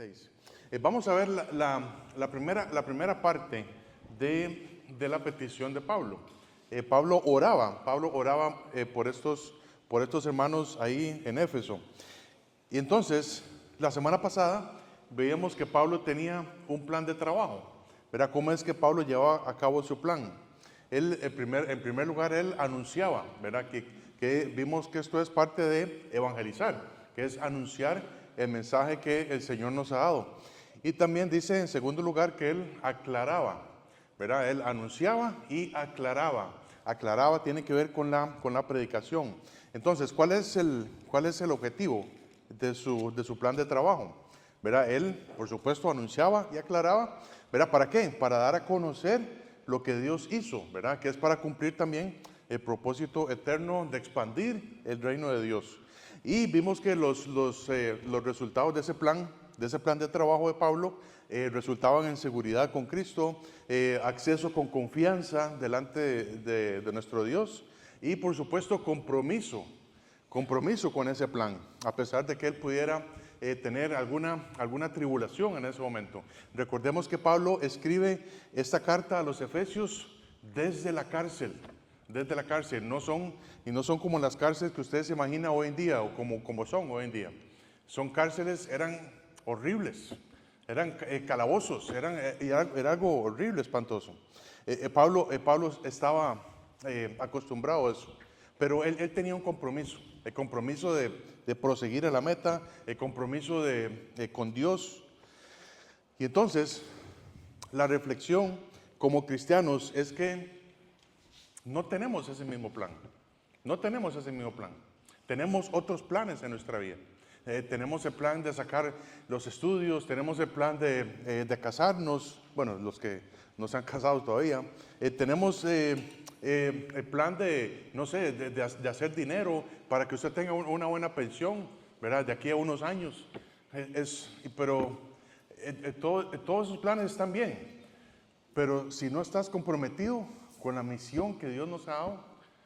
16. Vamos a ver la primera parte de la petición de Pablo. Pablo oraba por estos hermanos ahí en Éfeso. Y entonces, la semana pasada veíamos que Pablo tenía un plan de trabajo. ¿Verdad? ¿Cómo es que Pablo llevaba a cabo su plan? Él, en primer lugar, él anunciaba, ¿verdad? Que vimos que esto es parte de evangelizar, que es anunciar el mensaje que el Señor nos ha dado. Y también dice en segundo lugar que él aclaraba, ¿verdad? Él anunciaba y aclaraba. Aclaraba tiene que ver con la predicación. Entonces, ¿cuál es el objetivo de su plan de trabajo? ¿Verdad? Él, por supuesto, anunciaba y aclaraba. ¿Verdad? ¿Para qué? Para dar a conocer lo que Dios hizo, ¿verdad? Que es para cumplir también el propósito eterno de expandir el reino de Dios. Y vimos que los resultados de ese plan de trabajo de Pablo resultaban en seguridad con Cristo, acceso con confianza delante de nuestro Dios y por supuesto compromiso con ese plan, a pesar de que él pudiera tener alguna tribulación en ese momento. Recordemos que Pablo escribe esta carta a los Efesios desde la cárcel, no son como las cárceles que ustedes se imaginan hoy en día o como son hoy en día. Son cárceles, eran horribles, eran calabozos, era algo horrible, espantoso. Pablo estaba acostumbrado a eso, pero él tenía un compromiso, el compromiso de proseguir a la meta, el compromiso con Dios. Y entonces, la reflexión como cristianos es que no tenemos ese mismo plan. Tenemos otros planes en nuestra vida. Tenemos el plan de sacar los estudios, tenemos el plan de casarnos, bueno, los que no se han casado todavía. Tenemos el plan de hacer dinero para que usted tenga una buena pensión, ¿verdad? De aquí a unos años. Pero todos esos planes están bien. Pero si no estás comprometido con la misión que Dios nos ha dado,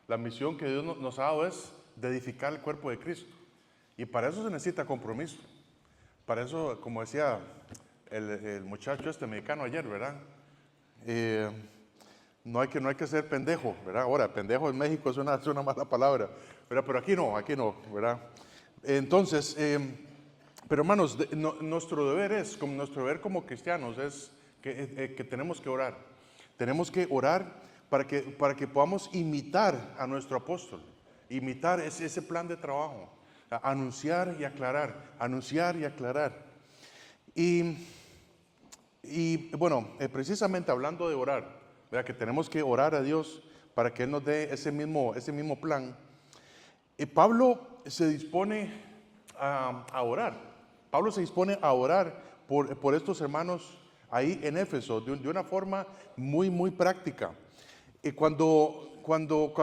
la misión que Dios nos ha dado es de edificar el cuerpo de Cristo. Y para eso se necesita compromiso. Para eso, como decía el muchacho mexicano ayer, ¿verdad? No hay que ser pendejo, ¿verdad? Ahora, pendejo en México es una mala palabra, ¿verdad? Pero aquí no, ¿verdad? Entonces, pero hermanos, nuestro deber como cristianos es que tenemos que orar. Tenemos que orar para que podamos imitar a nuestro apóstol, imitar ese plan de trabajo, anunciar y aclarar. Y bueno, precisamente hablando de orar, ¿verdad? Que tenemos que orar a Dios para que Él nos dé ese mismo plan. Pablo se dispone a orar. Pablo se dispone a orar por estos hermanos ahí en Éfeso de una forma muy, muy práctica. Y cuando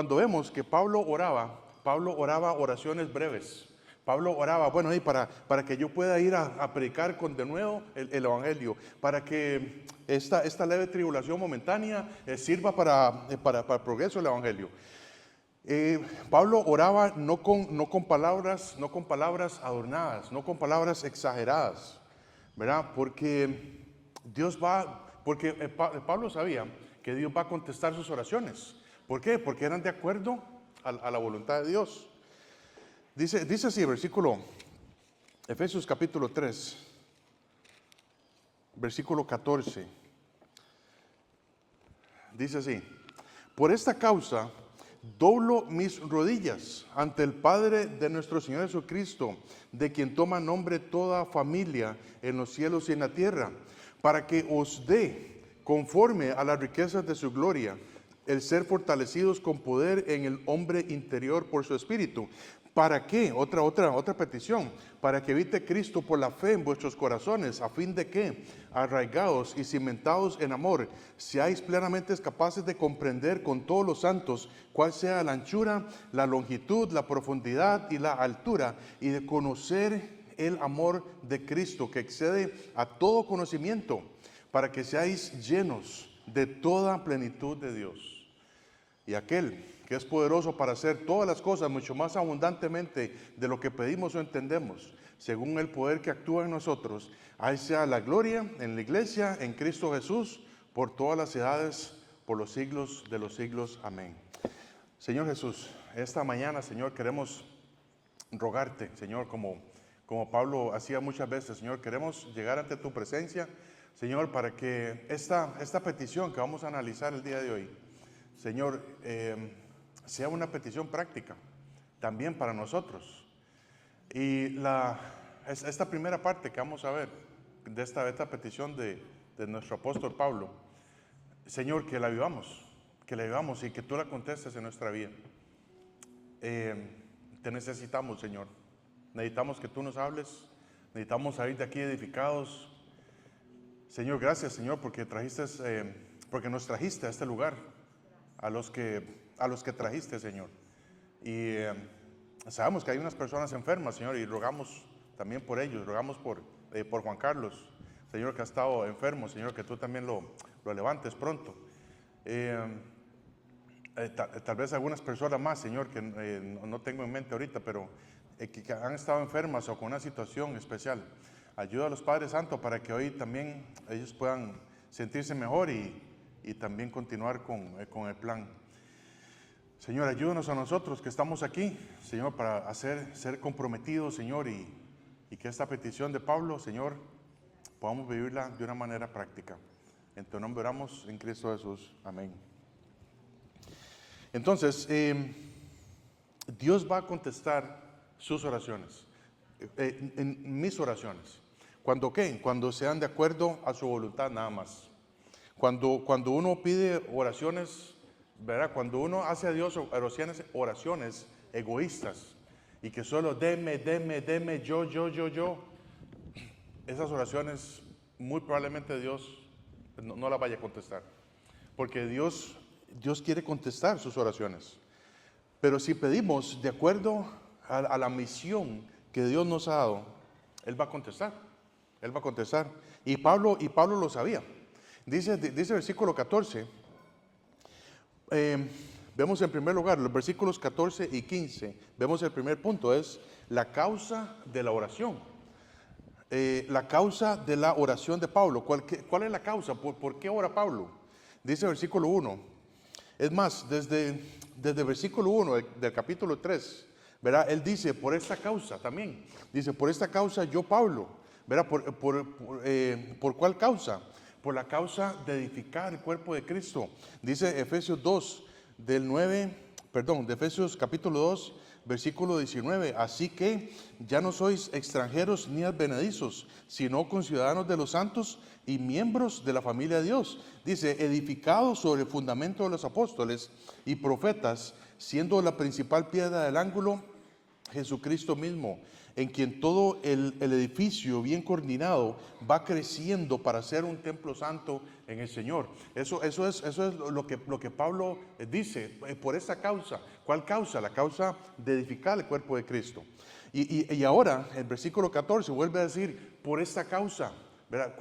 vemos que Pablo oraba oraciones breves. Pablo oraba, bueno, y para que yo pueda ir a predicar de nuevo el Evangelio, para que esta leve tribulación momentánea sirva para el progreso del Evangelio. Pablo oraba no con palabras adornadas, no con palabras exageradas, ¿verdad? Porque Pablo sabía que Dios va a contestar sus oraciones. ¿Por qué? Porque eran de acuerdo a la voluntad de Dios. Dice así, Efesios capítulo 3, versículo 14. Dice así: por esta causa doblo mis rodillas ante el Padre de nuestro Señor Jesucristo, de quien toma nombre toda familia en los cielos y en la tierra, para que os dé, conforme a las riquezas de su gloria, el ser fortalecidos con poder en el hombre interior por su espíritu. ¿Para qué? Otra petición. Para que habite Cristo por la fe en vuestros corazones, a fin de que, arraigados y cimentados en amor, seáis plenamente capaces de comprender con todos los santos cuál sea la anchura, la longitud, la profundidad y la altura, y de conocer el amor de Cristo que excede a todo conocimiento, para que seáis llenos de toda plenitud de Dios. Y aquel que es poderoso para hacer todas las cosas mucho más abundantemente de lo que pedimos o entendemos, según el poder que actúa en nosotros. A Él sea la gloria en la iglesia, en Cristo Jesús, por todas las edades, por los siglos de los siglos. Amén. Señor Jesús, esta mañana, Señor, queremos rogarte, Señor, como Pablo hacía muchas veces, Señor, queremos llegar ante tu presencia, Señor, para que esta petición que vamos a analizar el día de hoy, Señor, sea una petición práctica también para nosotros. Y esta primera parte que vamos a ver de esta petición de nuestro apóstol Pablo, Señor, que la vivamos y que tú la contestes en nuestra vida. Te necesitamos, Señor. Necesitamos que tú nos hables. Necesitamos salir de aquí edificados. Señor, gracias, Señor, porque nos trajiste a este lugar, a los que trajiste, Señor. Y sabemos que hay unas personas enfermas, Señor, y rogamos también por ellos. Rogamos por Juan Carlos, Señor, que ha estado enfermo, Señor, que tú también lo levantes pronto. Tal vez algunas personas más, Señor, que no tengo en mente ahorita, pero que han estado enfermas o con una situación especial. Ayuda a los Padres Santos para que hoy también ellos puedan sentirse mejor y también continuar con el plan. Señor, ayúdanos a nosotros que estamos aquí, Señor, para ser comprometidos, Señor, y que esta petición de Pablo, Señor, podamos vivirla de una manera práctica. En tu nombre oramos, en Cristo Jesús. Amén. Entonces, Dios va a contestar sus oraciones, en mis oraciones. ¿Cuándo qué? Cuando sean de acuerdo a su voluntad nada más. Cuando uno pide oraciones, ¿verdad? Cuando uno hace a Dios oraciones egoístas y que solo deme, yo, esas oraciones muy probablemente Dios no las vaya a contestar. Porque Dios quiere contestar sus oraciones. Pero si pedimos de acuerdo a la misión que Dios nos ha dado, Él va a contestar. Él va a contestar. Y Pablo lo sabía. Dice el versículo 14. Vemos en primer lugar los versículos 14 y 15. Vemos el primer punto, es la causa de la oración. La causa de la oración de Pablo. ¿Cuál es la causa? ¿Por qué ora Pablo? Dice el versículo 1. Es más, desde el versículo 1 del capítulo 3, ¿verdad? Él dice, por esta causa también. Dice, por esta causa yo, Pablo, ¿verdad? ¿Por cuál causa? Por la causa de edificar el cuerpo de Cristo. Dice Efesios 2, de Efesios capítulo 2, versículo 19. Así que ya no sois extranjeros ni advenedizos, sino conciudadanos de los santos y miembros de la familia de Dios. Dice, edificados sobre el fundamento de los apóstoles y profetas, siendo la principal piedra del ángulo Jesucristo mismo, en quien todo el edificio bien coordinado va creciendo para ser un templo santo en el Señor. Eso es lo que Pablo dice, por esta causa. ¿Cuál causa? La causa de edificar el cuerpo de Cristo. Y ahora, el versículo 14 vuelve a decir, por esta causa, ¿verdad?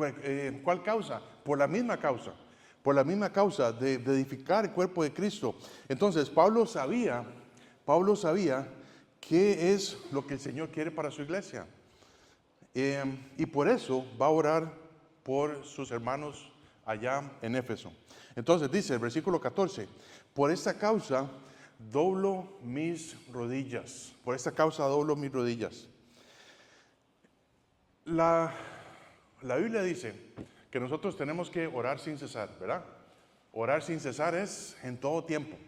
¿Cuál causa? Por la misma causa de edificar el cuerpo de Cristo. Entonces, Pablo sabía qué es lo que el Señor quiere para su iglesia. Y por eso va a orar por sus hermanos allá en Éfeso. Entonces dice el versículo 14, por esta causa doblo mis rodillas. Por esta causa doblo mis rodillas. La Biblia dice que nosotros tenemos que orar sin cesar, ¿verdad? Orar sin cesar es en todo tiempo,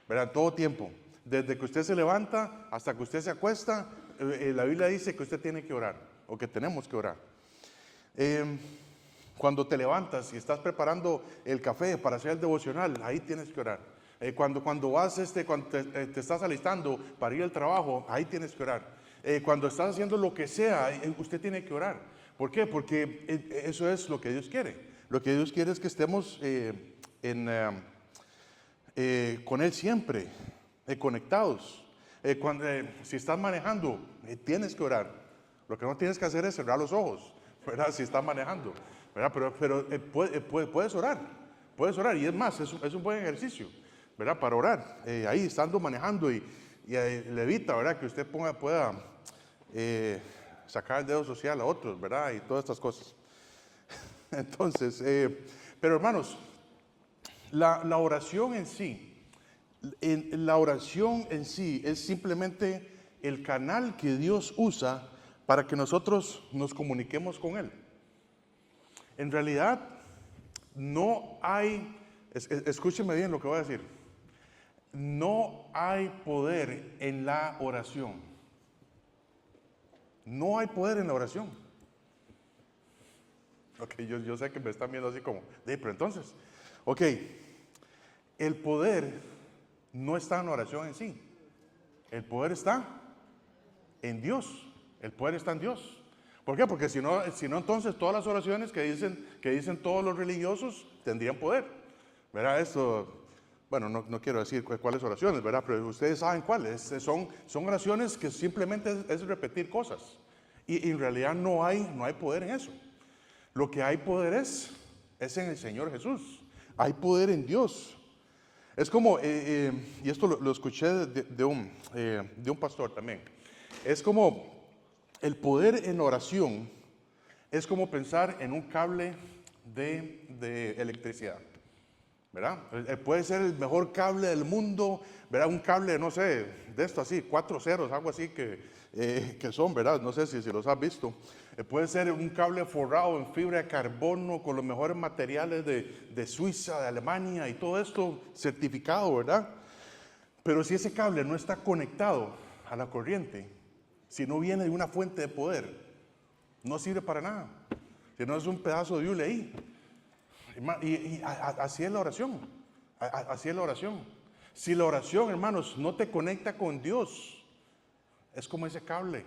¿verdad? En todo tiempo. Desde que usted se levanta hasta que usted se acuesta, la Biblia dice que usted tiene que orar, o que tenemos que orar. Cuando te levantas y estás preparando el café para hacer el devocional, ahí tienes que orar. Cuando te estás alistando para ir al trabajo, ahí tienes que orar. Cuando estás haciendo lo que sea, usted tiene que orar. ¿Por qué? Porque eso es lo que Dios quiere. Lo que Dios quiere es que estemos con Él siempre. Conectados. Si estás manejando, tienes que orar. Lo que no tienes que hacer es cerrar los ojos, ¿verdad? Si estás manejando, ¿verdad? Pero puedes orar, y es más, es un buen ejercicio, ¿verdad? Para orar, ahí estando manejando y le evita, ¿verdad? Que usted pueda sacar el dedo social a otros, ¿verdad? Y todas estas cosas. Entonces, pero hermanos, la oración en sí, la oración en sí es simplemente el canal que Dios usa para que nosotros nos comuniquemos con Él. En realidad, no hay, escúcheme bien lo que voy a decir, no hay poder en la oración. No hay poder en la oración. Ok, yo sé que me están viendo así como, pero entonces, ok, el poder no está en la oración en sí. El poder está en Dios. El poder está en Dios. ¿Por qué? Porque si no entonces todas las oraciones que dicen todos los religiosos tendrían poder. ¿Verdad? Esto, bueno, no quiero decir cuáles oraciones, ¿verdad? Pero ustedes saben cuáles. Son oraciones que simplemente es repetir cosas. Y en realidad no hay poder en eso. Lo que hay poder es en el Señor Jesús. Hay poder en Dios. Es como, y esto lo escuché de un pastor también. Es como el poder en oración, es como pensar en un cable de electricidad, ¿verdad? Puede ser el mejor cable del mundo, ¿verdad? Un cable, no sé, de esto así, 4 ceros, algo así que son, ¿verdad? No sé si los has visto. Puede ser un cable forrado en fibra de carbono con los mejores materiales de Suiza, de Alemania y todo esto certificado, ¿verdad? Pero si ese cable no está conectado a la corriente, si no viene de una fuente de poder, no sirve para nada. Si no es un pedazo de hule ahí. Y así es la oración. Así es la oración. Si la oración, hermanos, no te conecta con Dios, es como ese cable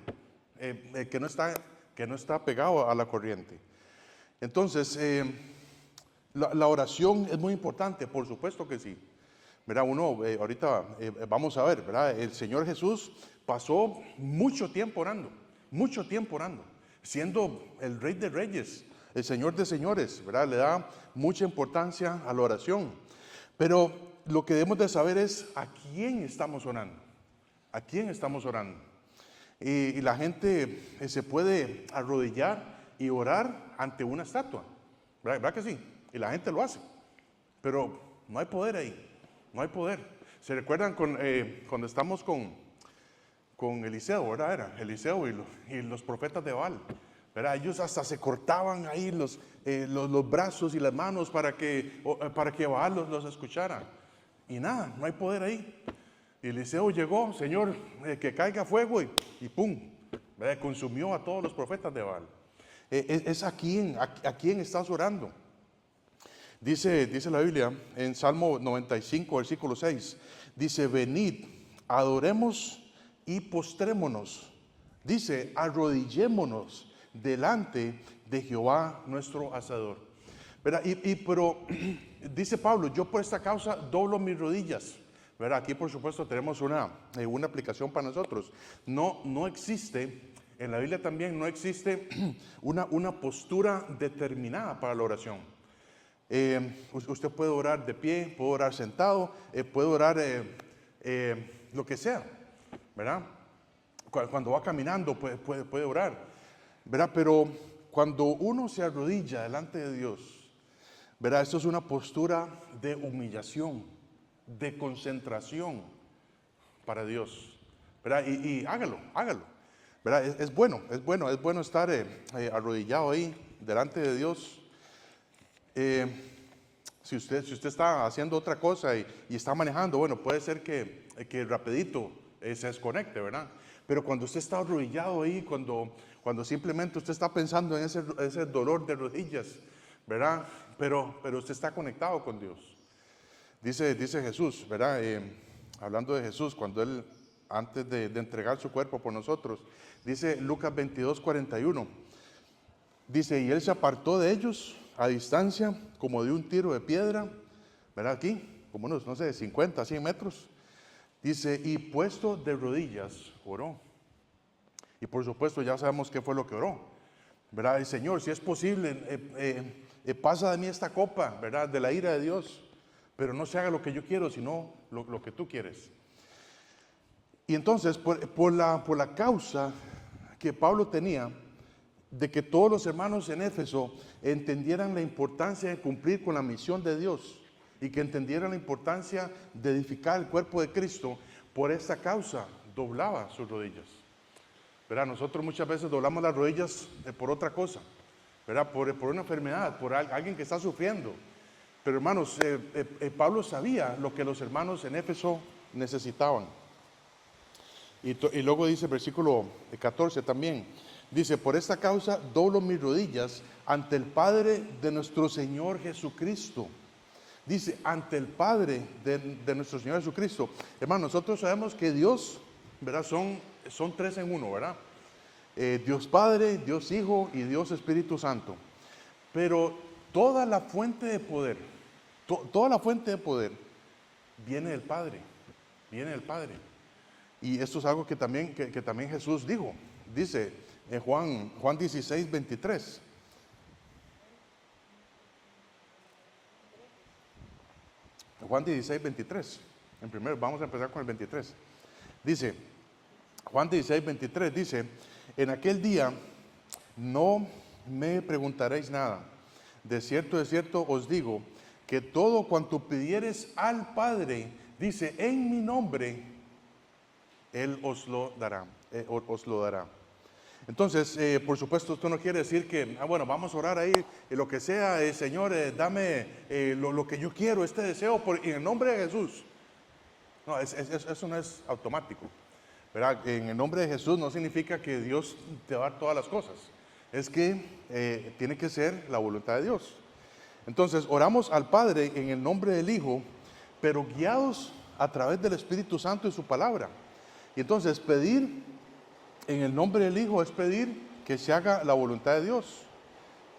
que no está pegado a la corriente. Entonces, la oración es muy importante, por supuesto que sí. Mira, ahorita vamos a ver, ¿verdad? El Señor Jesús pasó mucho tiempo orando, siendo el Rey de Reyes, el Señor de Señores, ¿verdad? Le da mucha importancia a la oración. Pero lo que debemos de saber es a quién estamos orando, a quién estamos orando. Y la gente se puede arrodillar y orar ante una estatua, ¿verdad que sí? Y la gente lo hace, pero no hay poder ahí. No hay poder. ¿Se recuerdan cuando estamos con Eliseo, verdad? Era Eliseo y los profetas de Baal, ¿verdad? Ellos hasta se cortaban ahí los brazos y las manos para que Baal los escuchara. Y nada, no hay poder ahí. Y Eliseo llegó, Señor, que caiga fuego y pum, ¿verdad? Consumió a todos los profetas de Baal. Es a quién estás orando. Dice la Biblia en Salmo 95, versículo 6, dice, venid, adoremos y postrémonos. Dice, arrodillémonos delante de Jehová nuestro Hacedor. ¿Verdad? Pero dice Pablo, yo por esta causa doblo mis rodillas. ¿Verdad? Aquí por supuesto tenemos una aplicación para nosotros. No existe, en la Biblia también no existe una postura determinada para la oración. Usted puede orar de pie, puede orar sentado, puede orar lo que sea, ¿verdad? Cuando va caminando puede orar, ¿verdad? Pero cuando uno se arrodilla delante de Dios, ¿verdad? Esto es una postura de humillación, de concentración para Dios, ¿verdad? Y hágalo, ¿verdad? Es bueno estar arrodillado ahí delante de Dios. Si usted está haciendo otra cosa y está manejando, bueno, puede ser que rapidito se desconecte, ¿verdad? Pero cuando usted está arrodillado ahí, cuando simplemente usted está pensando en ese dolor de rodillas, ¿verdad? Pero usted está conectado con Dios. Dice Jesús, ¿verdad? Hablando de Jesús, cuando Él, antes de entregar su cuerpo por nosotros, dice Lucas 22, 41, dice, y Él se apartó de ellos a distancia, como de un tiro de piedra, ¿verdad? Aquí, como unos, 50, 100 metros. Dice, y puesto de rodillas, oró. Y por supuesto ya sabemos qué fue lo que oró, ¿verdad? El Señor, si es posible, pasa de mí esta copa, ¿verdad? De la ira de Dios, pero no se haga lo que yo quiero, sino lo que tú quieres. Y entonces, por la causa que Pablo tenía de que todos los hermanos en Éfeso entendieran la importancia de cumplir con la misión de Dios y que entendieran la importancia de edificar el cuerpo de Cristo. Por esta causa doblaba sus rodillas. ¿Verdad? Nosotros muchas veces doblamos las rodillas por otra cosa, ¿verdad? Por una enfermedad, por alguien que está sufriendo. Pero hermanos, Pablo sabía lo que los hermanos en Éfeso necesitaban. Y luego dice el versículo 14 también, dice: por esta causa doblo mis rodillas ante el Padre de nuestro Señor Jesucristo. Dice, ante el Padre de nuestro Señor Jesucristo. Hermano, nosotros sabemos que Dios, ¿verdad? Son tres en uno, ¿verdad? Dios Padre, Dios Hijo y Dios Espíritu Santo. Pero toda la fuente de poder, toda la fuente de poder viene del Padre, viene del Padre. Y esto es algo que también Jesús dijo. Dice en Juan 16, 23. Juan 16, 23. En primer, vamos a empezar con el 23. Dice, Juan 16, 23 dice: en aquel día no me preguntaréis nada. De cierto os digo, que todo cuanto pidiereis al Padre, dice, en mi nombre, Él os lo dará. Entonces, por supuesto, esto no quiere decir que, bueno, vamos a orar ahí, lo que sea, Señor, dame lo que yo quiero, este deseo, en el nombre de Jesús. No, eso no es automático, ¿verdad? En el nombre de Jesús no significa que Dios te va a dar todas las cosas. Es que tiene que ser la voluntad de Dios. Entonces, oramos al Padre en el nombre del Hijo, pero guiados a través del Espíritu Santo y su palabra. Y entonces, pedir en el nombre del Hijo es pedir que se haga la voluntad de Dios,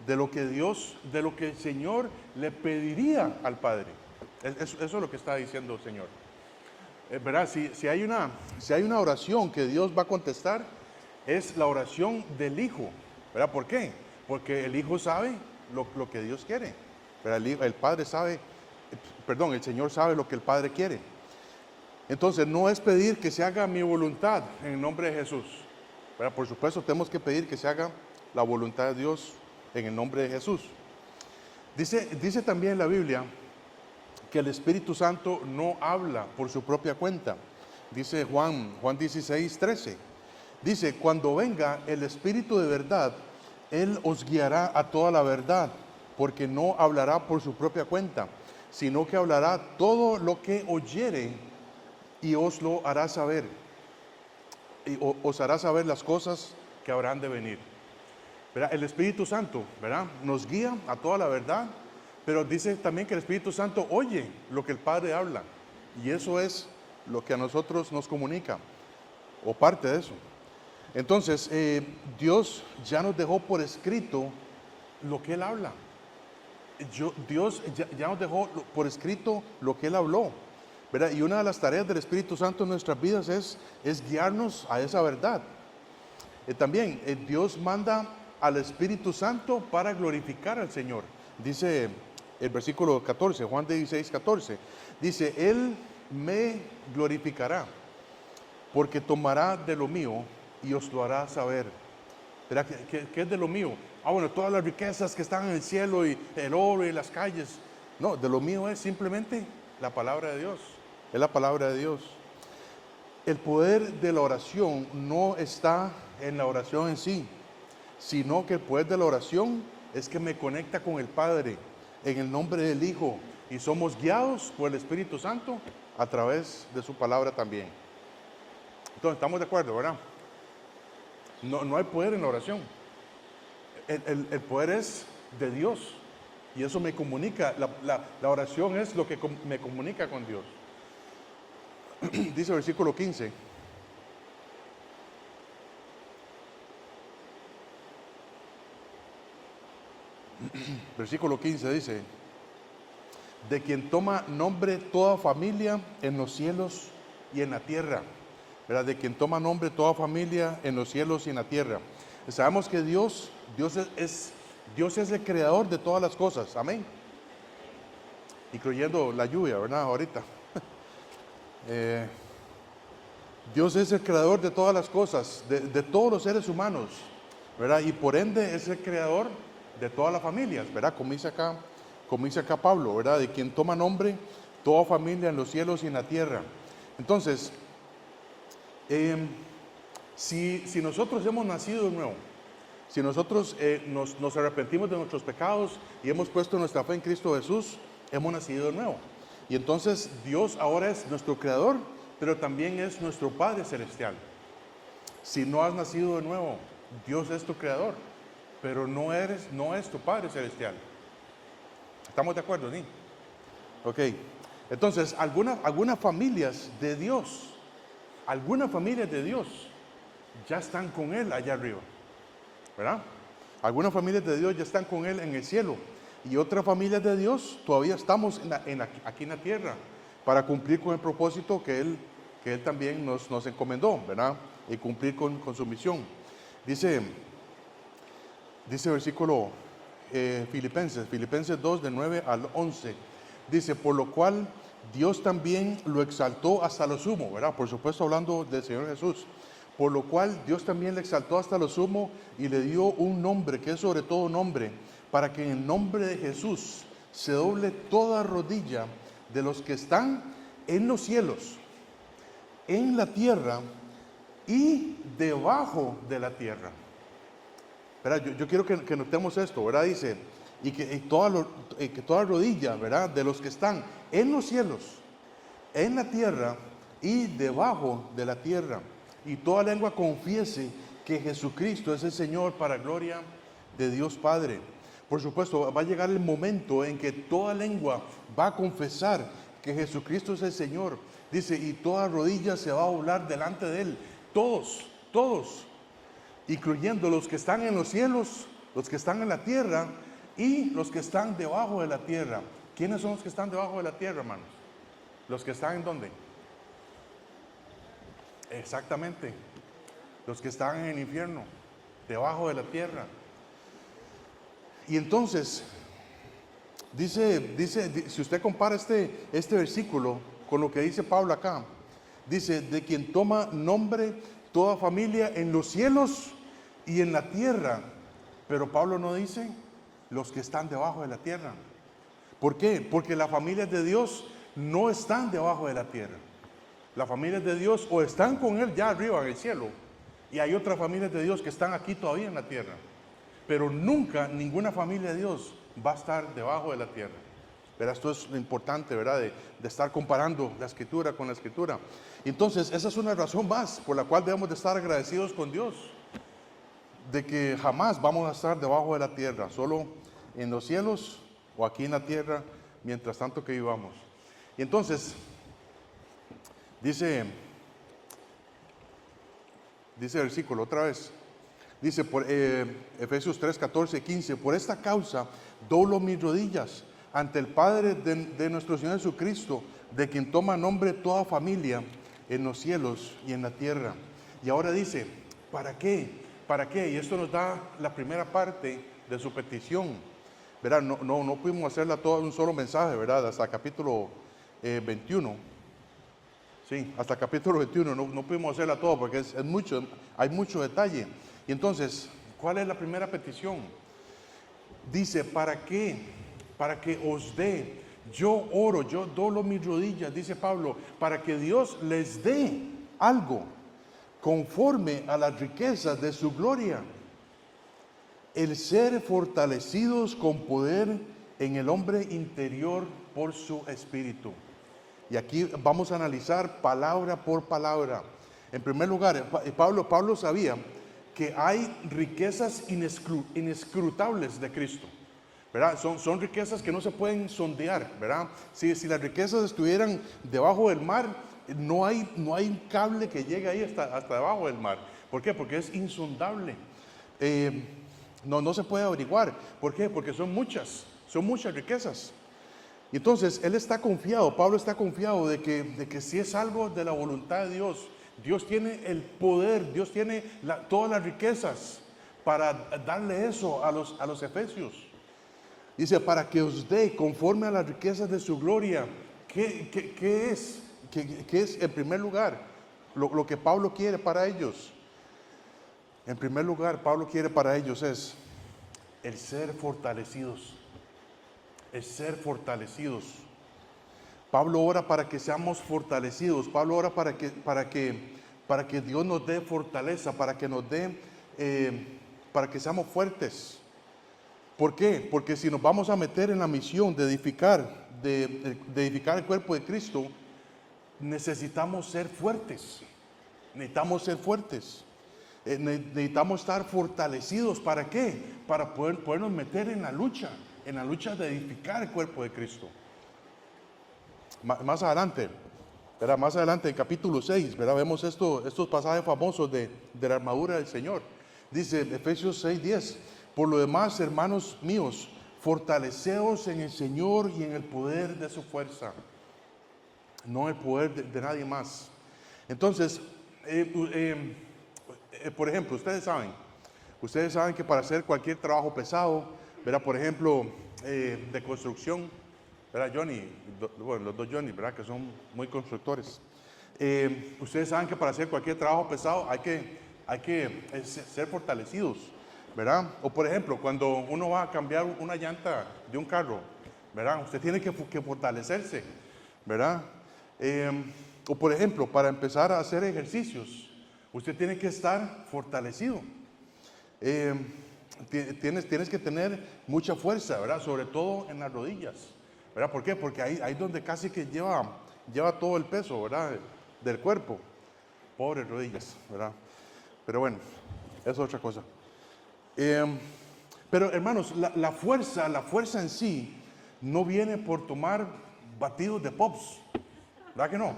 de lo que el Señor le pediría al Padre. Eso es lo que está diciendo el Señor. ¿Verdad? Si hay una oración que Dios va a contestar, es la oración del Hijo. ¿Verdad? ¿Por qué? Porque el Hijo sabe lo que Dios quiere. ¿Verdad? El Señor sabe lo que el Padre quiere. Entonces, no es pedir que se haga mi voluntad en el nombre de Jesús. ¿Verdad? Por supuesto, tenemos que pedir que se haga la voluntad de Dios en el nombre de Jesús. Dice también la Biblia que el Espíritu Santo no habla por su propia cuenta. Dice Juan 16, 13. Dice, cuando venga el Espíritu de verdad, Él os guiará a toda la verdad, porque no hablará por su propia cuenta, sino que hablará todo lo que oyere y os lo hará saber. Y os hará saber las cosas que habrán de venir. ¿Verdad? El Espíritu Santo, ¿verdad?, nos guía a toda la verdad, pero dice también que el Espíritu Santo oye lo que el Padre habla, y eso es lo que a nosotros nos comunica, o parte de eso. Entonces, Dios ya nos dejó por escrito lo que Él habla. Dios ya nos dejó por escrito lo que Él habló, ¿verdad? Y una de las tareas del Espíritu Santo en nuestras vidas es guiarnos a esa verdad. También Dios manda al Espíritu Santo para glorificar al Señor. Dice el versículo 14, Juan 16, 14. Dice, Él me glorificará, porque tomará de lo mío y os lo hará saber. ¿Verdad? ¿Qué es de lo mío? Bueno, todas las riquezas que están en el cielo y el oro y las calles. No, de lo mío es simplemente la palabra de Dios. Es la palabra de Dios. El poder de la oración no está en la oración en sí, sino que el poder de la oración es que me conecta con el Padre en el nombre del Hijo, y somos guiados por el Espíritu Santo a través de su palabra también. Entonces, estamos de acuerdo, ¿verdad? No hay poder en la oración. El poder es de Dios, y eso me comunica. La oración es lo que me comunica con Dios. Dice el versículo 15. Versículo 15 dice: de quien toma nombre toda familia en los cielos y en la tierra. ¿Verdad? De quien toma nombre toda familia en los cielos y en la tierra. Sabemos que Dios es el creador de todas las cosas. Amén. Incluyendo la lluvia, ¿verdad? Ahorita. Dios es el creador de todas las cosas, de todos los seres humanos, ¿verdad? Y por ende es el creador de todas las familias, ¿verdad? Como dice acá Pablo, ¿verdad? De quien toma nombre toda familia en los cielos y en la tierra. Entonces, si nosotros hemos nacido de nuevo, si nosotros nos arrepentimos de nuestros pecados y hemos puesto nuestra fe en Cristo Jesús, hemos nacido de nuevo. Y entonces Dios ahora es nuestro creador, pero también es nuestro Padre celestial. Si no has nacido de nuevo, Dios es tu creador, pero no es tu Padre celestial. ¿Estamos de acuerdo, sí? Ok. Entonces, algunas familias de Dios, ya están con Él allá arriba, ¿verdad? Algunas familias de Dios ya están con Él en el cielo, y otras familias de Dios todavía estamos aquí en la tierra para cumplir con el propósito que Él también nos encomendó, ¿verdad? Y cumplir con su misión. Dice versículo Filipenses 2, de 9 al 11. Dice, por lo cual Dios también lo exaltó hasta lo sumo, ¿verdad? Por supuesto hablando del Señor Jesús. Por lo cual Dios también le exaltó hasta lo sumo y le dio un nombre que es sobre todo nombre, para que en el nombre de Jesús se doble toda rodilla de los que están en los cielos, en la tierra y debajo de la tierra. ¿Verdad? Yo quiero que notemos esto, ¿verdad? Dice, que toda rodilla, ¿verdad? De los que están en los cielos, en la tierra y debajo de la tierra, y toda lengua confiese que Jesucristo es el Señor, para gloria de Dios Padre. Por supuesto, va a llegar el momento en que toda lengua va a confesar que Jesucristo es el Señor. Dice, y toda rodilla se va a doblar delante de Él. Todos, incluyendo los que están en los cielos, los que están en la tierra y los que están debajo de la tierra. ¿Quiénes son los que están debajo de la tierra, hermanos? ¿Los que están en dónde? Exactamente, los que están en el infierno, debajo de la tierra. Y entonces, dice, si usted compara este versículo con lo que dice Pablo acá, dice, de quien toma nombre toda familia en los cielos y en la tierra. Pero Pablo no dice los que están debajo de la tierra. ¿Por qué? Porque las familias de Dios no están debajo de la tierra. Las familias de Dios o están con Él ya arriba en el cielo, y hay otras familias de Dios que están aquí todavía en la tierra. Pero nunca ninguna familia de Dios va a estar debajo de la tierra. Pero esto es lo importante, ¿verdad? De estar comparando la Escritura con la Escritura. Entonces, esa es una razón más por la cual debemos de estar agradecidos con Dios, de que jamás vamos a estar debajo de la tierra, solo en los cielos o aquí en la tierra, mientras tanto que vivamos. Y entonces, dice el versículo otra vez. Dice Efesios 3, 14, 15, por esta causa doblo mis rodillas ante el Padre de nuestro Señor Jesucristo, de quien toma nombre toda familia en los cielos y en la tierra. Y ahora dice, ¿para qué? ¿Para qué? Y esto nos da la primera parte de su petición, ¿verdad? No pudimos hacerla toda en un solo mensaje, ¿verdad? Hasta capítulo 21. Sí, hasta capítulo 21 no pudimos hacerla todo porque es mucho, hay mucho detalle. Y entonces, ¿cuál es la primera petición? Dice, ¿para qué? Para que os dé. Yo oro, yo doblo mis rodillas, dice Pablo, para que Dios les dé algo conforme a las riquezas de su gloria. El ser fortalecidos con poder en el hombre interior por su espíritu. Y aquí vamos a analizar palabra por palabra. En primer lugar, Pablo sabía que hay riquezas inescrutables de Cristo, ¿verdad? Son riquezas que no se pueden sondear, ¿verdad? Si las riquezas estuvieran debajo del mar, no hay un cable que llegue ahí hasta debajo del mar. ¿Por qué? Porque es insondable. No se puede averiguar. ¿Por qué? Porque son muchas riquezas. Y entonces él está confiado, Pablo está confiado de que si es algo de la voluntad de Dios, Dios tiene el poder, Dios tiene todas las riquezas para darle eso a los efesios. Dice, para que os dé conforme a las riquezas de su gloria. ¿Qué es? En primer lugar, lo que Pablo quiere para ellos. En primer lugar, Pablo quiere para ellos es el ser fortalecidos. El ser fortalecidos. Pablo ora para que seamos fortalecidos. Pablo ora para que Dios nos dé fortaleza, para que nos dé, para que seamos fuertes. ¿Por qué? Porque si nos vamos a meter en la misión de edificar, de edificar el cuerpo de Cristo, necesitamos ser fuertes. Necesitamos ser fuertes. Necesitamos estar fortalecidos. ¿Para qué? Para podernos meter en la lucha de edificar el cuerpo de Cristo. Más adelante, ¿verdad? Más adelante en capítulo 6, ¿verdad? Vemos estos pasajes famosos de la armadura del Señor. Dice Efesios 6:10, por lo demás, hermanos míos, fortaleceos en el Señor y en el poder de su fuerza, no el poder de nadie más. Entonces, por ejemplo, ustedes saben que para hacer cualquier trabajo pesado, ¿verdad? Por ejemplo, de construcción, ¿verdad? Los dos Johnny, ¿verdad? Que son muy constructores. Ustedes saben que para hacer cualquier trabajo pesado hay que ser fortalecidos, ¿verdad? O por ejemplo, cuando uno va a cambiar una llanta de un carro, ¿verdad? Usted tiene que fortalecerse, ¿verdad? O por ejemplo, para empezar a hacer ejercicios, usted tiene que estar fortalecido. Tienes que tener mucha fuerza, ¿verdad? Sobre todo en las rodillas, ¿verdad? ¿Por qué? Porque ahí es donde casi que lleva todo el peso, ¿verdad? Del cuerpo. Pobres rodillas, ¿verdad? Pero bueno, eso es otra cosa. Pero hermanos, la fuerza en sí no viene por tomar batidos de pops, ¿verdad que no?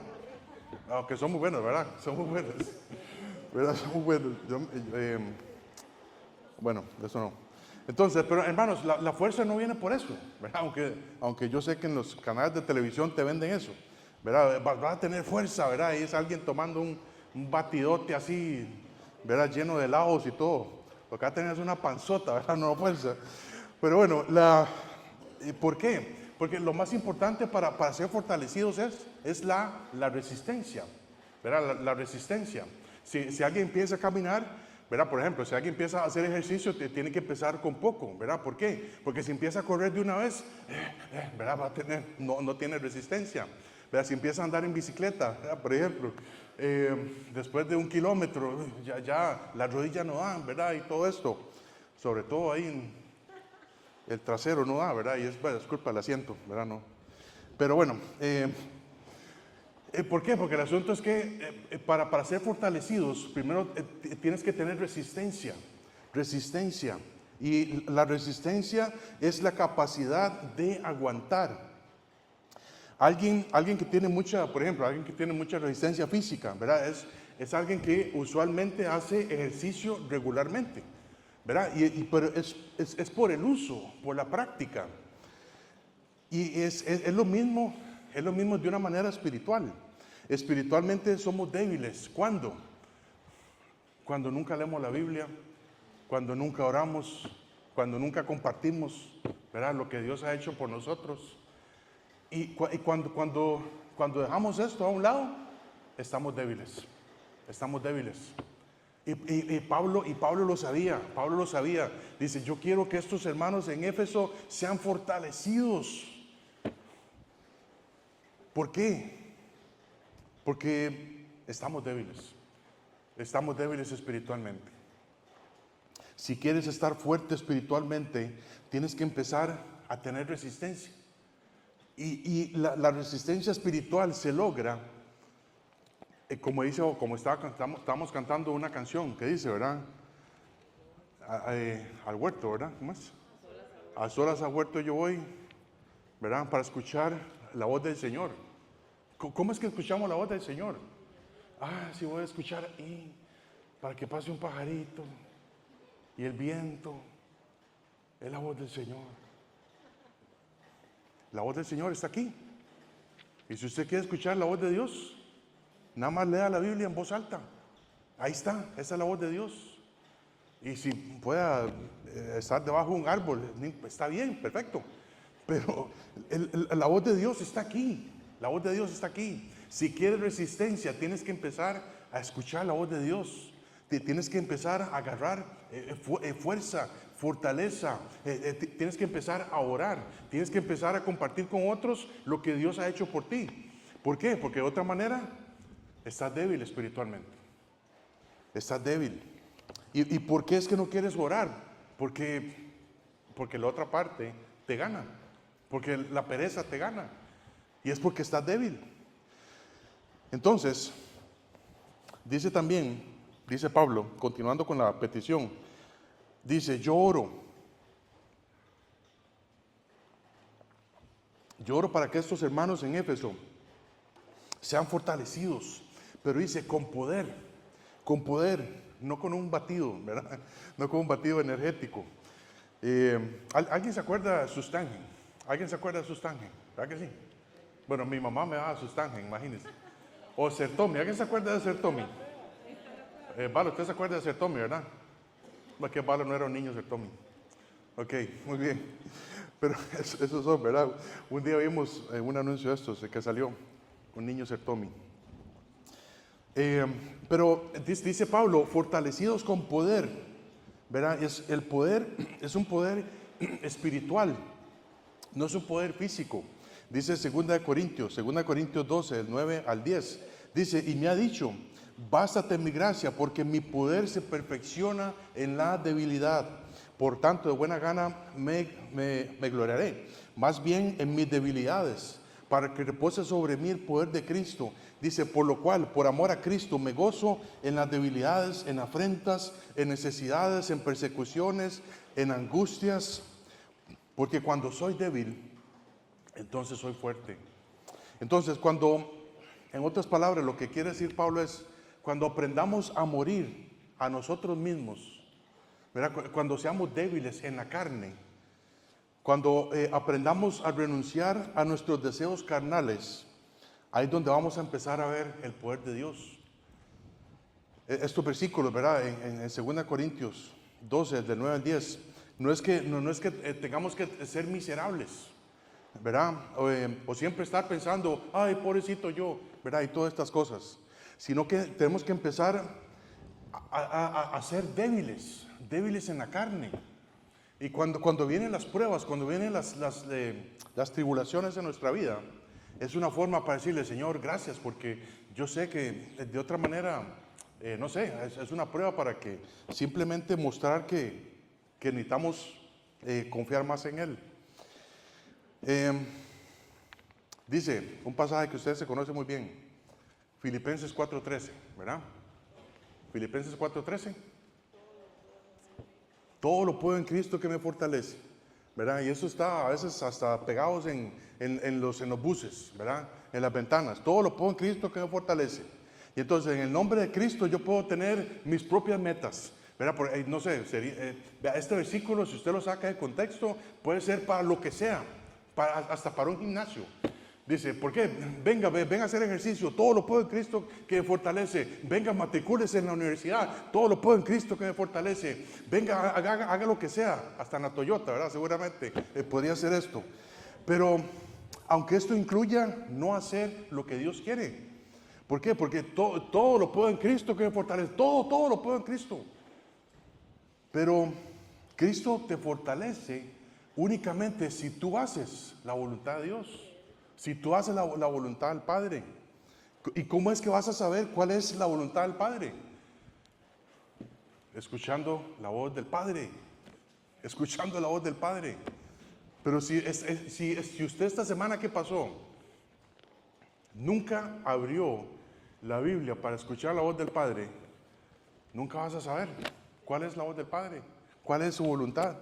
Aunque son muy buenos, ¿verdad? Son muy buenos, ¿verdad? Son muy buenos. Bueno, eso no. Entonces, pero hermanos, la fuerza no viene por eso, ¿verdad? Aunque yo sé que en los canales de televisión te venden eso, ¿verdad? Vas a tener fuerza, ¿verdad? Y es alguien tomando un batidote así, ¿verdad? Lleno de helados y todo. Lo que va a tener es una panzota, ¿verdad? No fuerza. Pero bueno, ¿por qué? Porque lo más importante para ser fortalecidos es la resistencia, ¿verdad? La resistencia. Si alguien empieza a caminar, ¿verdad? Por ejemplo, si alguien empieza a hacer ejercicio, tiene que empezar con poco, ¿verdad? ¿Por qué? Porque si empieza a correr de una vez, ¿verdad? No tiene resistencia, ¿verdad? Si empieza a andar en bicicleta, ¿verdad? Por ejemplo, después de 1 kilómetro, ya las rodillas no dan, ¿verdad? Y todo esto, sobre todo ahí en el trasero no da, ¿verdad? Y es culpa del asiento, ¿verdad? No. Pero bueno, ¿por qué? Porque el asunto es que para ser fortalecidos, primero tienes que tener resistencia. Y la resistencia es la capacidad de aguantar. Alguien que tiene por ejemplo, alguien que tiene mucha resistencia física, ¿verdad? Es alguien que usualmente hace ejercicio regularmente, ¿verdad? Pero es por el uso, por la práctica. Y es lo mismo de una manera espiritual. Espiritualmente somos débiles. ¿Cuándo? Cuando nunca leemos la Biblia, cuando nunca oramos, cuando nunca compartimos, ¿verdad? Lo que Dios ha hecho por nosotros. Y cuando dejamos esto a un lado, estamos débiles. Estamos débiles. Y Pablo lo sabía. Dice, yo quiero que estos hermanos en Éfeso sean fortalecidos. ¿Por qué? Porque estamos débiles espiritualmente. Si quieres estar fuerte espiritualmente, tienes que empezar a tener resistencia. Y la resistencia espiritual se logra, como estábamos cantando una canción que dice, ¿verdad? Al huerto, ¿verdad? ¿Cómo es? A solas al huerto yo voy, ¿verdad? Para escuchar la voz del Señor. ¿Cómo es que escuchamos la voz del Señor? Sí, voy a escuchar ahí, para que pase un pajarito y el viento. Es la voz del Señor. La voz del Señor está aquí. Y si usted quiere escuchar la voz de Dios, nada más lea la Biblia en voz alta. Ahí está, esa es la voz de Dios. Y si pueda estar debajo de un árbol, está bien, perfecto. Pero la voz de Dios está aquí. La voz de Dios está aquí. Si quieres resistencia, tienes que empezar a escuchar la voz de Dios. Tienes que empezar a agarrar fuerza, fortaleza. Tienes que empezar a orar. Tienes que empezar a compartir con otros lo que Dios ha hecho por ti. ¿Por qué? Porque de otra manera estás débil espiritualmente. Estás débil. ¿Y por qué es que no quieres orar? Porque la otra parte te gana. Porque la pereza te gana. Y es porque estás débil. Entonces, dice Pablo, continuando con la petición, dice, yo oro para que estos hermanos en Éfeso sean fortalecidos, pero dice con poder, no con un batido, ¿verdad? No con un batido energético. ¿Alguien se acuerda de Sustangen? ¿Alguien se acuerda de Sustangen? ¿Verdad que sí? Bueno, mi mamá me daba Sustangen, imagínense. O Sertomi, ¿alguien se acuerda de Sertomi? Valo, usted se acuerda de Sertomi, ¿verdad? Que Valo no era un niño Sertomi. Ok, muy bien. Pero esos son, ¿verdad? Un día vimos un anuncio de estos que salió, un niño Sertomi. Pero dice Pablo, fortalecidos con poder, ¿verdad? El poder es un poder espiritual, no es un poder físico. Dice 2 Corintios 12, del 9 al 10. Dice, y me ha dicho, bástate en mi gracia, porque mi poder se perfecciona en la debilidad. Por tanto, de buena gana me gloriaré, más bien en mis debilidades, para que repose sobre mí el poder de Cristo. Dice, por lo cual, por amor a Cristo, me gozo en las debilidades, en afrentas, en necesidades, en persecuciones, en angustias, porque cuando soy débil, entonces soy fuerte. Entonces, en otras palabras, lo que quiere decir Pablo es, cuando aprendamos a morir a nosotros mismos, ¿verdad? Cuando seamos débiles en la carne, cuando aprendamos a renunciar a nuestros deseos carnales, ahí es donde vamos a empezar a ver el poder de Dios. Estos versículos, ¿verdad? En 2 Corintios 12, del 9 al 10, no es que tengamos que ser miserables, ¿verdad? O siempre estar pensando, ay, pobrecito yo, ¿verdad? Y todas estas cosas, sino que tenemos que empezar a ser débiles en la carne. Y cuando vienen las pruebas, cuando vienen las tribulaciones en nuestra vida, es una forma para decirle, Señor, gracias, porque yo sé que de otra manera, no sé, es una prueba para que simplemente mostrar que necesitamos confiar más en Él. Dice un pasaje que ustedes se conocen muy bien, Filipenses 4:13, ¿verdad? Filipenses 4:13. Todo lo puedo en Cristo que me fortalece, ¿verdad? Y eso está a veces hasta pegados en los buses, ¿verdad? En las ventanas. Todo lo puedo en Cristo que me fortalece. Y entonces, en el nombre de Cristo, yo puedo tener mis propias metas, ¿verdad? No sé, este versículo, si usted lo saca de contexto, puede ser para lo que sea, hasta para un gimnasio. Dice, ¿por qué? Venga a hacer ejercicio, todo lo puedo en Cristo que me fortalece. Venga, matricúlese en la universidad, todo lo puedo en Cristo que me fortalece. Venga, haga lo que sea, hasta en la Toyota, ¿verdad? Seguramente podría hacer esto. Pero, aunque esto incluya no hacer lo que Dios quiere. ¿Por qué? Porque todo lo puedo en Cristo que me fortalece. Todo lo puedo en Cristo. Pero Cristo te fortalece únicamente si tú haces la voluntad de Dios. Si tú haces la voluntad del Padre. ¿Y cómo es que vas a saber cuál es la voluntad del Padre? Escuchando la voz del Padre. Escuchando la voz del Padre. Pero si usted esta semana que pasó nunca abrió la Biblia para escuchar la voz del Padre, nunca vas a saber cuál es la voz del Padre, cuál es su voluntad.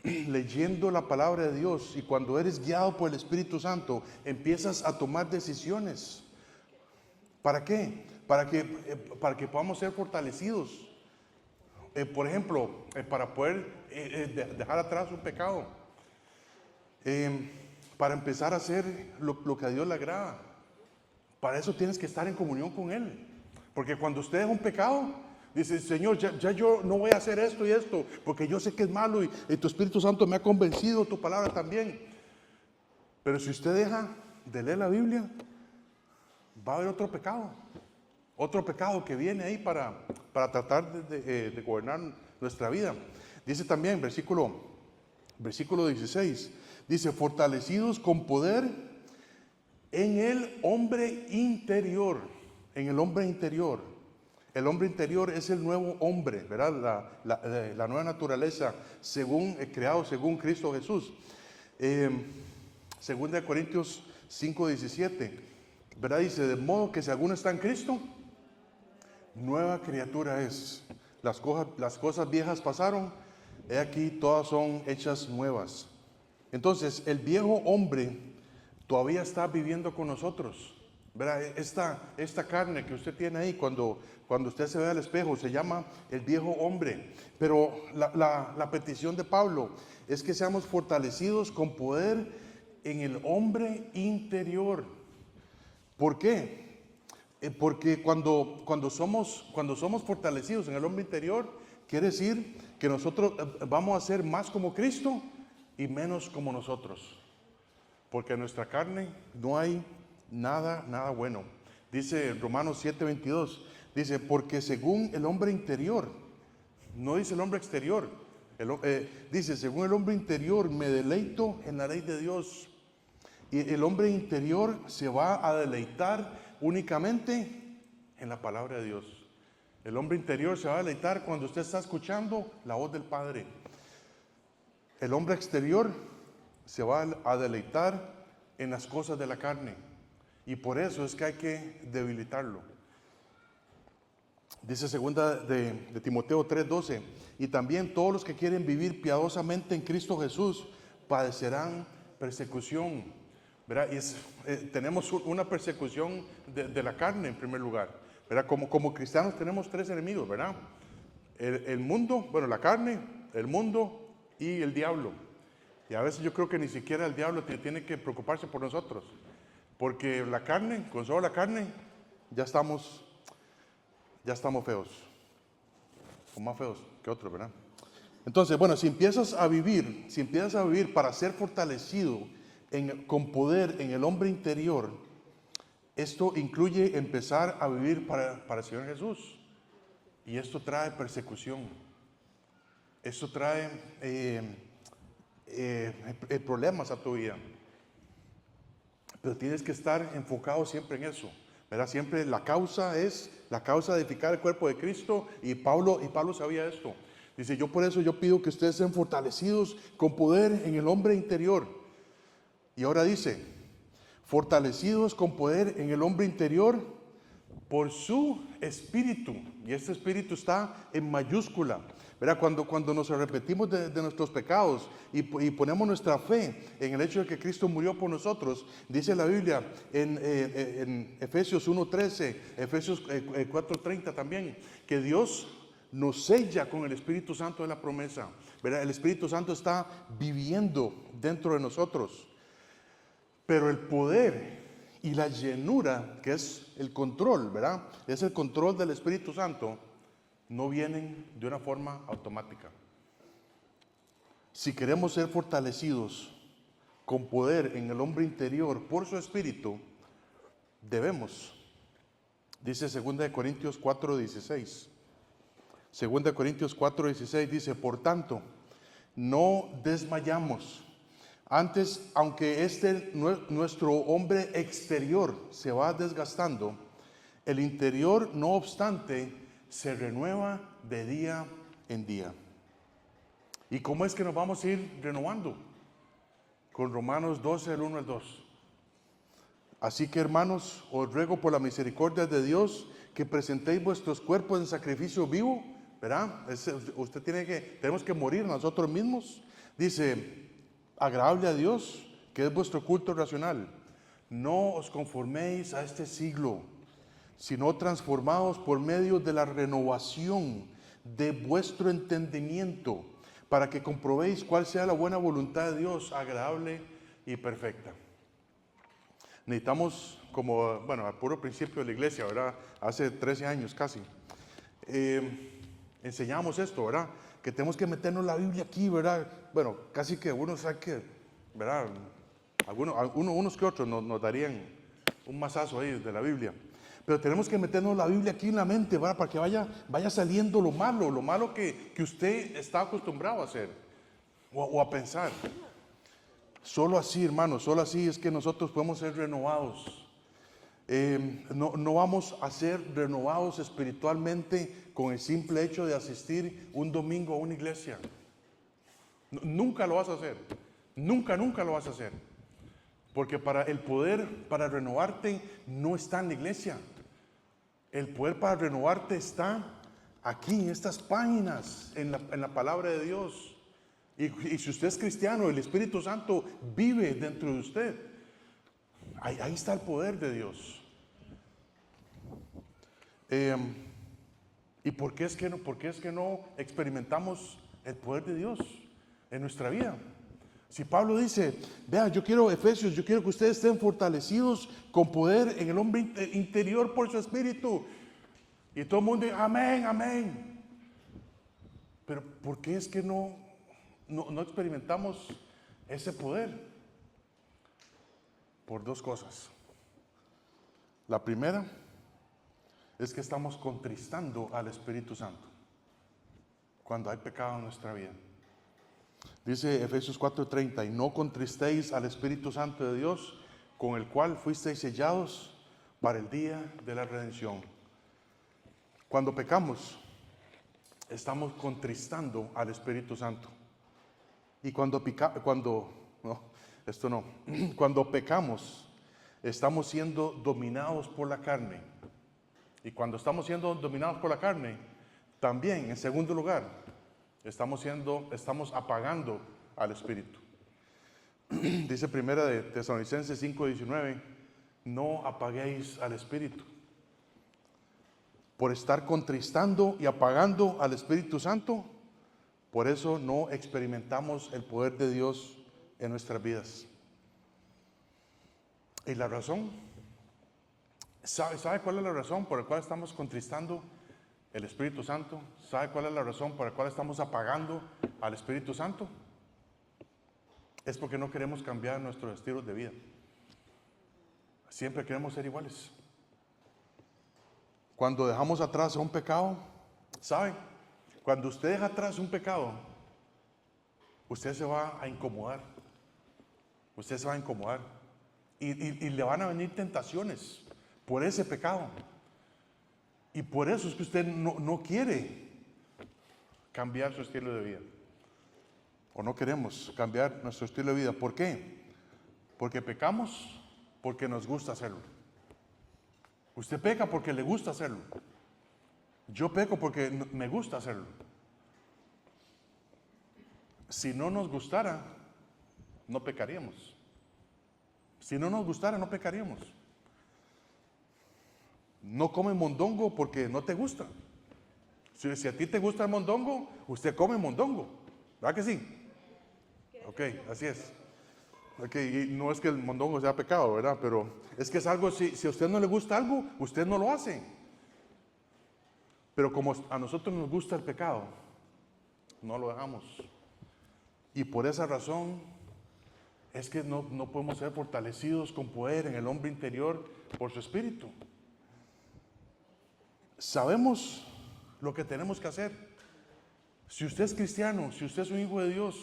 Leyendo la palabra de Dios, y cuando eres guiado por el Espíritu Santo, empiezas a tomar decisiones. ¿Para qué? Para que podamos ser fortalecidos. Por ejemplo, para poder dejar atrás un pecado. Para empezar a hacer lo que a Dios le agrada. Para eso tienes que estar en comunión con Él. Porque cuando usted deja un pecado, dice, Señor, ya yo no voy a hacer esto y esto, porque yo sé que es malo y tu Espíritu Santo me ha convencido, tu palabra también. Pero si usted deja de leer la Biblia, va a haber otro pecado. Otro pecado que viene ahí para tratar de gobernar nuestra vida. Dice también, versículo 16, dice, fortalecidos con poder en el hombre interior, en el hombre interior. El hombre interior es el nuevo hombre, ¿verdad? La nueva naturaleza, creado según Cristo Jesús. Segunda de Corintios 5:17, ¿verdad? Dice, de modo que si alguno está en Cristo, nueva criatura es. Las cosas viejas pasaron, he aquí todas son hechas nuevas. Entonces, el viejo hombre todavía está viviendo con nosotros, ¿verdad? Esta carne que usted tiene ahí, cuando usted se ve al espejo, se llama el viejo hombre. Pero la petición de Pablo es que seamos fortalecidos con poder en el hombre interior. ¿Por qué? Porque cuando somos fortalecidos en el hombre interior, quiere decir que nosotros vamos a ser más como Cristo y menos como nosotros. Porque en nuestra carne no hay nada bueno. Dice Romanos 7:22, dice, porque según el hombre interior, no dice el hombre exterior, dice, según el hombre interior me deleito en la ley de Dios. Y el hombre interior se va a deleitar únicamente en la palabra de Dios. El hombre interior se va a deleitar cuando usted está escuchando la voz del Padre. El hombre exterior se va a deleitar en las cosas de la carne. Y por eso es que hay que debilitarlo. Dice segunda de Timoteo 3:12, y también todos los que quieren vivir piadosamente en Cristo Jesús padecerán persecución, ¿verdad? Tenemos una persecución de la carne en primer lugar, ¿verdad? Como cristianos tenemos tres enemigos, ¿verdad? El mundo, bueno, la carne, el mundo y el diablo. Y a veces yo creo que ni siquiera el diablo tiene que preocuparse por nosotros, porque la carne, con solo la carne, ya estamos feos, o más feos que otros, ¿verdad? Entonces, bueno, si empiezas a vivir para ser fortalecido con poder en el hombre interior, esto incluye empezar a vivir para el Señor Jesús. Y esto trae persecución. Esto trae problemas a tu vida. Pero tienes que estar enfocado siempre en eso, ¿verdad? Siempre la causa de edificar el cuerpo de Cristo. Y Pablo sabía esto. Dice, por eso yo pido que ustedes sean fortalecidos con poder en el hombre interior. Y ahora dice, fortalecidos con poder en el hombre interior por su espíritu. Y este espíritu está en mayúscula, ¿verdad? Cuando nos arrepentimos de nuestros pecados y ponemos nuestra fe en el hecho de que Cristo murió por nosotros, dice la Biblia en Efesios 1:13, Efesios 4:30 también, que Dios nos sella con el Espíritu Santo de la promesa, ¿verdad? El Espíritu Santo está viviendo dentro de nosotros. Pero el poder y la llenura, que es el control, ¿verdad? Es el control del Espíritu Santo, no vienen de una forma automática. Si queremos ser fortalecidos con poder en el hombre interior por su Espíritu, debemos. Dice 2 Corintios 4:16. 2 Corintios 4:16 dice, por tanto, no desmayamos. Antes, aunque nuestro hombre exterior se va desgastando, el interior, no obstante, se renueva de día en día. ¿Y cómo es que nos vamos a ir renovando? Con Romanos 12, del 1 al 2. Así que, hermanos, os ruego por la misericordia de Dios que presentéis vuestros cuerpos en sacrificio vivo, ¿verdad? Tenemos que morir nosotros mismos. Dice, agradable a Dios, que es vuestro culto racional. No os conforméis a este siglo, sino transformaos por medio de la renovación de vuestro entendimiento, para que comprobéis cuál sea la buena voluntad de Dios, agradable y perfecta. Necesitamos, al puro principio de la iglesia, ¿verdad? Hace 13 años casi, enseñamos esto, ¿verdad? Que tenemos que meternos la Biblia aquí, ¿verdad? Bueno, casi que uno sabe que, ¿verdad? Unos que otros nos darían un mazazo ahí de la Biblia. Pero tenemos que meternos la Biblia aquí en la mente, ¿verdad? Para que vaya saliendo lo malo que usted está acostumbrado a hacer o a pensar. Solo así, hermanos, solo así es que nosotros podemos ser renovados. No vamos a ser renovados espiritualmente con el simple hecho de asistir un domingo a una iglesia. Nunca lo vas a hacer. Nunca lo vas a hacer. Porque el poder para renovarte no está en la iglesia. El poder para renovarte está aquí, en estas páginas, en la palabra de Dios. Y si usted es cristiano, el Espíritu Santo vive dentro de usted. Ahí está el poder de Dios. ¿Y por qué es que no experimentamos el poder de Dios en nuestra vida? Si Pablo dice, vea, Efesios, yo quiero que ustedes estén fortalecidos con poder en el hombre interior por su Espíritu. Y todo el mundo dice, amén. Pero ¿por qué es que no experimentamos ese poder? Por dos cosas. La primera es que estamos contristando al Espíritu Santo cuando hay pecado en nuestra vida. Dice Efesios 4:30, y no contristéis al Espíritu Santo de Dios, con el cual fuisteis sellados para el día de la redención. Cuando pecamos, estamos contristando al Espíritu Santo. Y cuando pecamos, estamos siendo dominados por la carne. Y cuando estamos siendo dominados por la carne, también, en segundo lugar, estamos apagando al Espíritu. Dice primera de Tesalonicenses 5:19, no apaguéis al Espíritu. Por estar contristando y apagando al Espíritu Santo, por eso no experimentamos el poder de Dios en nuestras vidas. ¿Y la razón? ¿Sabe cuál es la razón por la cual estamos contristando el Espíritu Santo? ¿Sabe cuál es la razón por la cual estamos apagando al Espíritu Santo? Es porque no queremos cambiar nuestros estilos de vida. Siempre queremos ser iguales. Cuando dejamos atrás un pecado, ¿sabe? Cuando usted deja atrás un pecado, usted se va a incomodar. Usted se va a incomodar. Y le van a venir tentaciones por ese pecado. Y por eso es que usted no quiere cambiar su estilo de vida. O no queremos cambiar nuestro estilo de vida. ¿Por qué? Porque pecamos porque nos gusta hacerlo. Usted peca porque le gusta hacerlo. Yo peco porque me gusta hacerlo. Si no nos gustara, no pecaríamos. Si no nos gustara, no pecaríamos. No come mondongo porque no te gusta. Si a ti te gusta el mondongo, usted come mondongo. ¿Verdad que sí? Ok, así es. Okay, y no es que el mondongo sea pecado, ¿verdad? Pero es que es algo, si a usted no le gusta algo, usted no lo hace. Pero como a nosotros nos gusta el pecado, no lo dejamos. Y por esa razón es que no podemos ser fortalecidos con poder en el hombre interior por su Espíritu. Sabemos lo que tenemos que hacer. Si usted es cristiano, si usted es un hijo de Dios,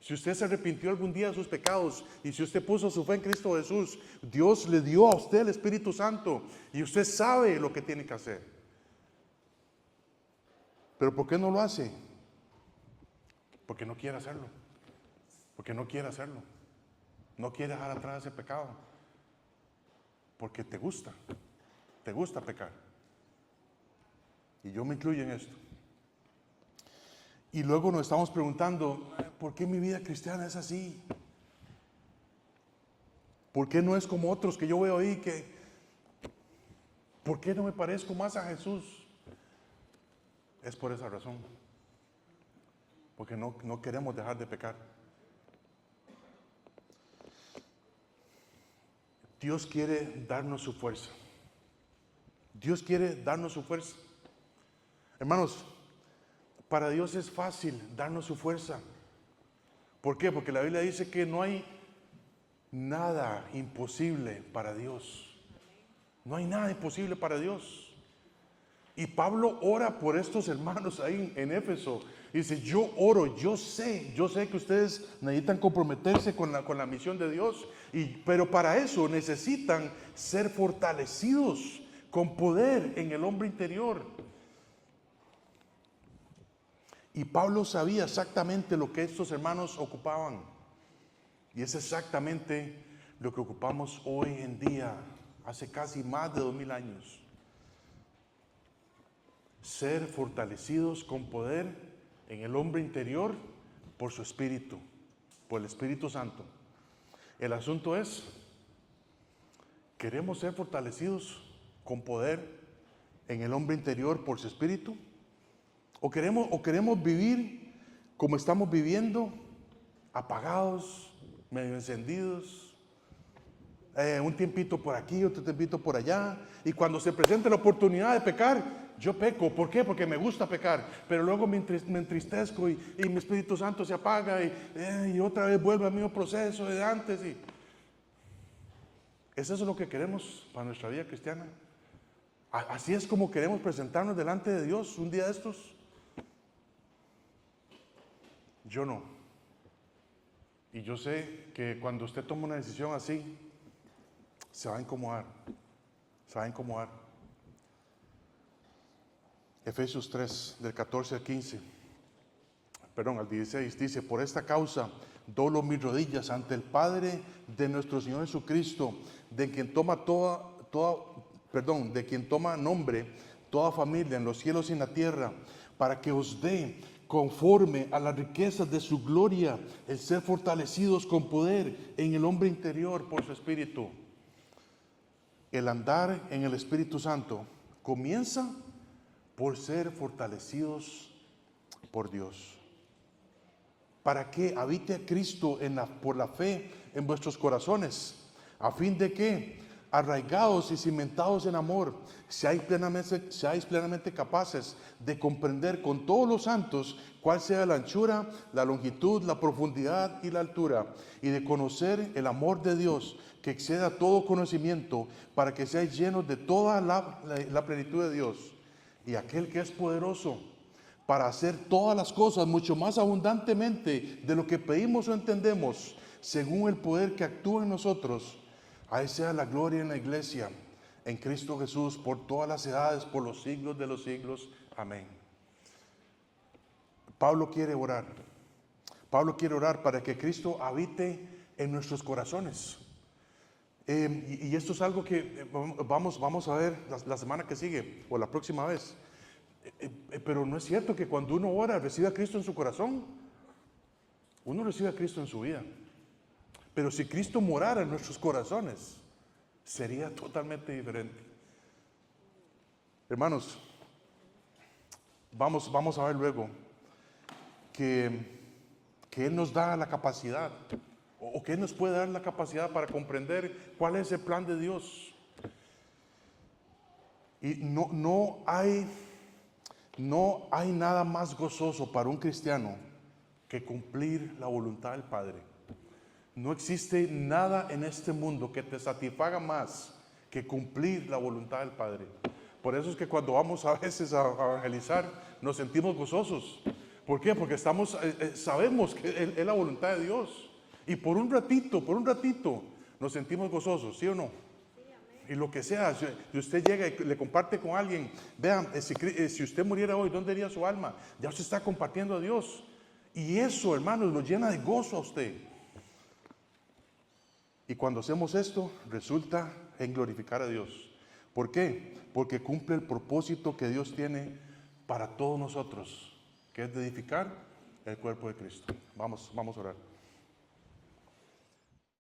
si usted se arrepintió algún día de sus pecados y si usted puso su fe en Cristo Jesús, Dios le dio a usted el Espíritu Santo y usted sabe lo que tiene que hacer. ¿Pero por qué no lo hace? Porque no quiere hacerlo. Porque no quiere hacerlo. No quiere dejar atrás ese pecado. Porque te gusta pecar. Y yo me incluyo en esto. Y luego nos estamos preguntando, ¿por qué mi vida cristiana es así? ¿Por qué no es como otros que yo veo ahí? ¿Por qué no me parezco más a Jesús? Es por esa razón. Porque no queremos dejar de pecar. Dios quiere darnos su fuerza. Dios quiere darnos su fuerza. Hermanos, para Dios es fácil darnos su fuerza. ¿Por qué? Porque la Biblia dice que no hay nada imposible para Dios. No hay nada imposible para Dios. Y Pablo ora por estos hermanos ahí en Éfeso. Dice, yo oro, yo sé que ustedes necesitan comprometerse con la misión de Dios. Pero para eso necesitan ser fortalecidos con poder en el hombre interior. Y Pablo sabía exactamente lo que estos hermanos ocupaban. Y es exactamente lo que ocupamos hoy en día, hace casi más de 2000 años. Ser fortalecidos con poder en el hombre interior por su Espíritu, por el Espíritu Santo. El asunto es, ¿queremos ser fortalecidos con poder en el hombre interior por su Espíritu? ¿O queremos vivir como estamos viviendo, apagados, medio encendidos, un tiempito por aquí, otro tiempito por allá, y cuando se presenta la oportunidad de pecar, yo peco? ¿Por qué? Porque me gusta pecar, pero luego me entristezco y mi Espíritu Santo se apaga y otra vez vuelve al mismo proceso de antes. ¿Es eso lo que queremos para nuestra vida cristiana? ¿Así es como queremos presentarnos delante de Dios un día de estos? Yo no. Y yo sé que cuando usted toma una decisión así, se va a incomodar. Se va a incomodar. Efesios 3, del 14 al 15. Perdón, al 16, dice, por esta causa doblo mis rodillas ante el Padre de nuestro Señor Jesucristo, de quien toma de quien toma nombre toda familia en los cielos y en la tierra, para que os dé conforme a las riquezas de su gloria, el ser fortalecidos con poder en el hombre interior por su Espíritu. El andar en el Espíritu Santo comienza por ser fortalecidos por Dios, para que habite a Cristo por la fe en vuestros corazones, a fin de que, arraigados y cimentados en amor, seáis plenamente capaces de comprender con todos los santos cuál sea la anchura, la longitud, la profundidad y la altura, y de conocer el amor de Dios que exceda todo conocimiento, para que seáis llenos de toda la plenitud de Dios. Y aquel que es poderoso para hacer todas las cosas mucho más abundantemente de lo que pedimos o entendemos, según el poder que actúa en nosotros, a Él sea la gloria en la iglesia, en Cristo Jesús, por todas las edades, por los siglos de los siglos. Amén. Pablo quiere orar. Pablo quiere orar para que Cristo habite en nuestros corazones. Y esto es algo que vamos a ver la semana que sigue o la próxima vez. Pero no es cierto que cuando uno ora recibe a Cristo en su corazón. Uno recibe a Cristo en su vida. Pero si Cristo morara en nuestros corazones, sería totalmente diferente. Hermanos, vamos a ver luego que Él nos da la capacidad, o que Él nos puede dar la capacidad para comprender cuál es el plan de Dios. Y no hay nada más gozoso para un cristiano que cumplir la voluntad del Padre. No existe nada en este mundo que te satisfaga más que cumplir la voluntad del Padre. Por eso es que cuando vamos a veces a evangelizar, nos sentimos gozosos. ¿Por qué? Porque sabemos que es la voluntad de Dios. Y por un ratito, nos sentimos gozosos, ¿sí o no? Y lo que sea, si usted llega y le comparte con alguien, vean, si usted muriera hoy, ¿dónde iría su alma? Ya usted está compartiendo a Dios. Y eso, hermanos, lo llena de gozo a usted. Y cuando hacemos esto, resulta en glorificar a Dios. ¿Por qué? Porque cumple el propósito que Dios tiene para todos nosotros, que es de edificar el cuerpo de Cristo. Vamos a orar.